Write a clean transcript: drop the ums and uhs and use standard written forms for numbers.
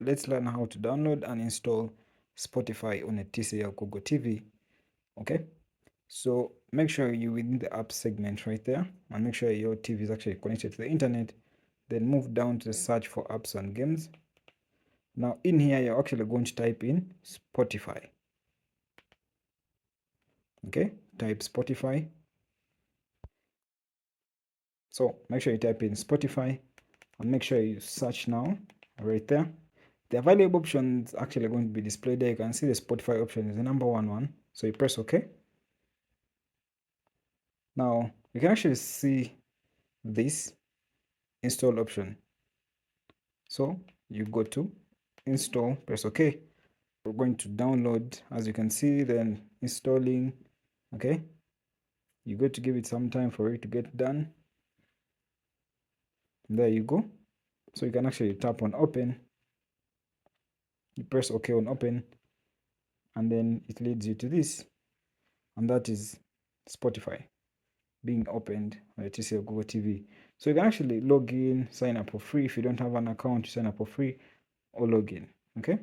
let's learn how to download and install Spotify on a TCL Google TV. Okay, so make sure you're within the app segment right there, and make sure your TV is actually connected to the internet. Then move down to the search for apps and games. Now in here, you're actually going to type in Spotify. Okay, type Spotify. So make sure you type in Spotify and make sure you search now right there. The available options actually going to be displayed there. You can see the Spotify option is the number one. So you press OK. Now you can actually see this install option. So you go to install, press OK. We're going to download, as you can see, then installing. Okay, you got to give it some time for it to get done. And there you go. So you can actually tap on open, you press OK on open, and then it leads you to this, and that is Spotify being opened on the TCL Google TV. So you can actually log in, sign up for free. If you don't have an account, you sign up for free or log in. Okay.